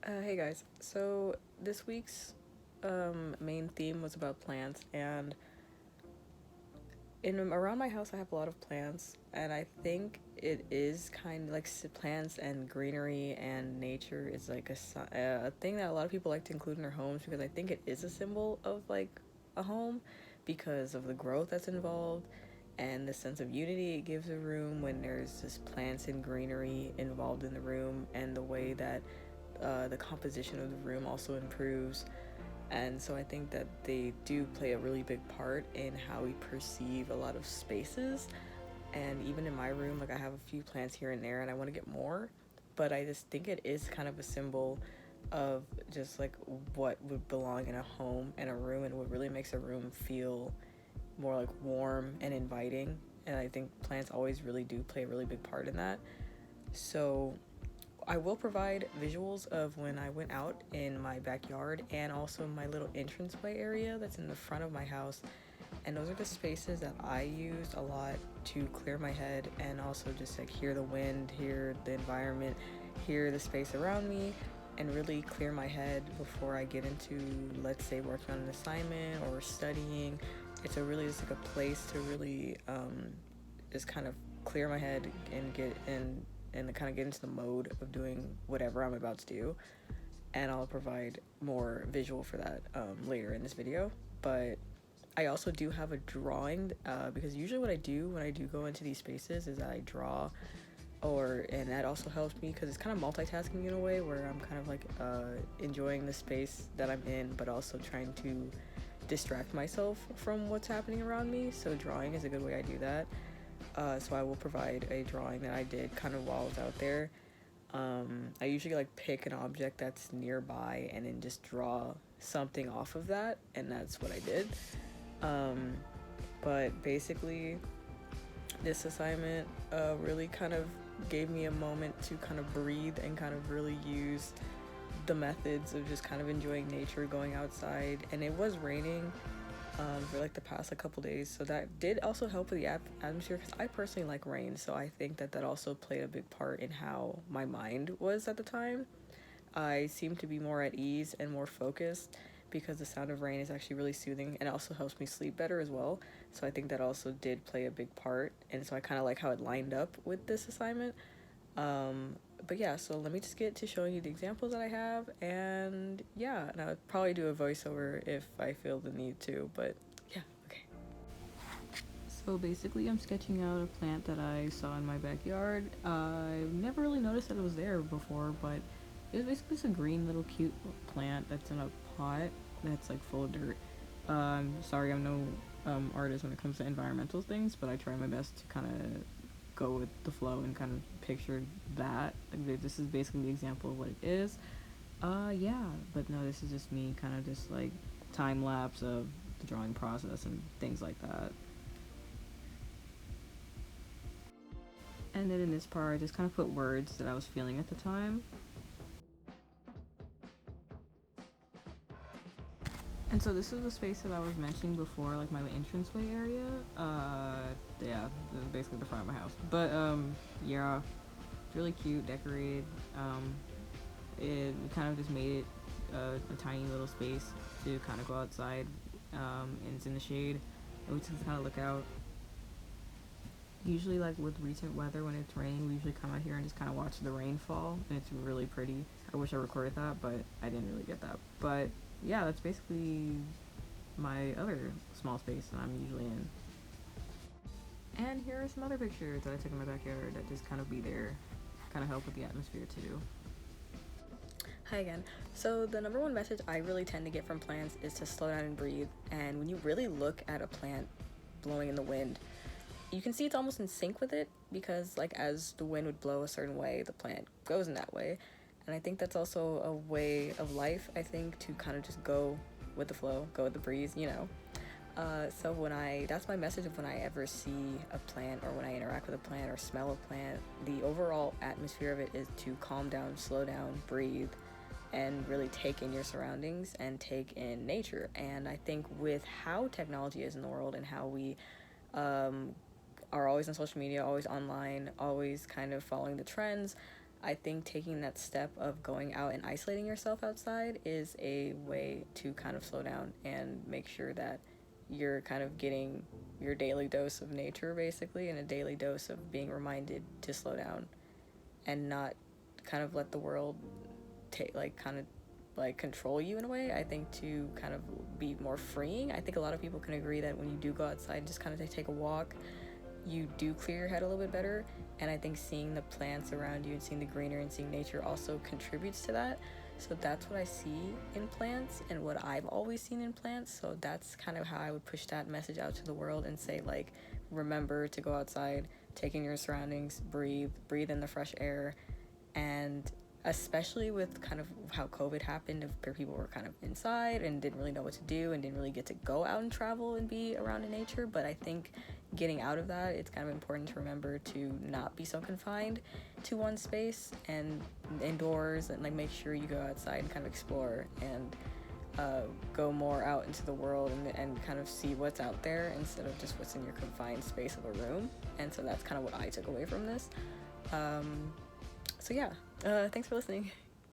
Hey guys, so this week's main theme was about plants, and in around my house I have a lot of plants, and I think it is kind of like plants and greenery and nature is like a thing that a lot of people like to include in their homes because I think it is a symbol of like a home because of the growth that's involved and the sense of unity it gives a room when there's just plants and greenery involved in the room, and the way that the composition of the room also improves. And so I think that they do play a really big part in how we perceive a lot of spaces. And even in my room, like I have a few plants here and there, and I want to get more. But I just think it is kind of a symbol of just like what would belong in a home and a room, and what really makes a room feel more like warm and inviting. And I think plants always really do play a really big part in that. So I will provide visuals of when I went out in my backyard and also my little entranceway area that's in the front of my house. And those are the spaces that I used a lot to clear my head and also just like hear the wind, hear the environment, hear the space around me, and really clear my head before I get into, let's say, working on an assignment or studying. It's a really just like a place to really just kind of clear my head and get in and kind of get into the mode of doing whatever I'm about to do. And I'll provide more visual for that later in this video. But I also do have a drawing because usually what I do when I do go into these spaces is that I draw, or and that also helps me because it's kind of multitasking in a way where I'm kind of like enjoying the space that I'm in, but also trying to distract myself from what's happening around me. So drawing is a good way I do that. So I will provide a drawing that I did kind of while I was out there. I usually like pick an object that's nearby and then just draw something off of that, and that's what I did. Um, but basically, this assignment really kind of gave me a moment to kind of breathe and kind of really use the methods of just kind of enjoying nature, going outside. And it was raining for like the past a couple days, so that did also help with the atmosphere because I personally like rain, so I think that that also played a big part in how my mind was at the time. I seem to be more at ease and more focused because the sound of rain is actually really soothing, and it also helps me sleep better as well. So I think that also did play a big part, and so I kind of like how it lined up with this assignment. But yeah, so let me just get to showing you the examples that I have, and yeah, and I'll probably do a voiceover if I feel the need to, but yeah, okay. So basically, I'm sketching out a plant that I saw in my backyard. I've never really noticed that it was there before, but it was basically just a green little cute plant that's in a pot that's like full of dirt. Sorry, I'm no artist when it comes to environmental things, but I try my best to kind of go with the flow and kind of picture that. Like, this is basically the example of what it is. Yeah, but no, this is just me kind of just like time lapse of the drawing process and things like that. And then in this part, I just kind of put words that I was feeling at the time. And so this is the space that I was mentioning before, like my entranceway area. Yeah, this is basically the front of my house. But yeah, it's really cute, decorated. It kind of just made it a tiny little space to kind of go outside, and it's in the shade, and we just kind of look out. Usually, like with recent weather, when it's raining, we usually come out here and just kind of watch the rainfall, and it's really pretty. I wish I recorded that, but I didn't really get that. But yeah, that's basically my other small space that I'm usually in. And here are some other pictures that I took in my backyard that just kind of be there, kind of help with the atmosphere too. Hi again. So the number one message I really tend to get from plants is to slow down and breathe. And when you really look at a plant blowing in the wind, you can see it's almost in sync with it because like as the wind would blow a certain way, the plant goes in that way. And I think that's also a way of life, I think, to kind of just go with the flow, go with the breeze, you know. So that's my message of when I ever see a plant or when I interact with a plant or smell a plant, the overall atmosphere of it is to calm down, slow down, breathe, and really take in your surroundings and take in nature. And I think with how technology is in the world and how we um, are always on social media, always online, always kind of following the trends, I think taking that step of going out and isolating yourself outside is a way to kind of slow down and make sure that you're kind of getting your daily dose of nature, basically, and a daily dose of being reminded to slow down and not kind of let the world take, like, kind of like control you in a way. I think to kind of be more freeing. I think a lot of people can agree that when you do go outside and just kind of take a walk, you do clear your head a little bit better. And I think seeing the plants around you and seeing the greenery and seeing nature also contributes to that. So that's what I see in plants and what I've always seen in plants. So that's kind of how I would push that message out to the world and say, like, remember to go outside, take in your surroundings, breathe in the fresh air. And especially with kind of how COVID happened, where people were kind of inside and didn't really know what to do and didn't really get to go out and travel and be around in nature. But I think getting out of that, it's kind of important to remember to not be so confined to one space and indoors, and like make sure you go outside and kind of explore and go more out into the world and kind of see what's out there instead of just what's in your confined space of a room. And so that's kind of what I took away from this. So yeah, thanks for listening.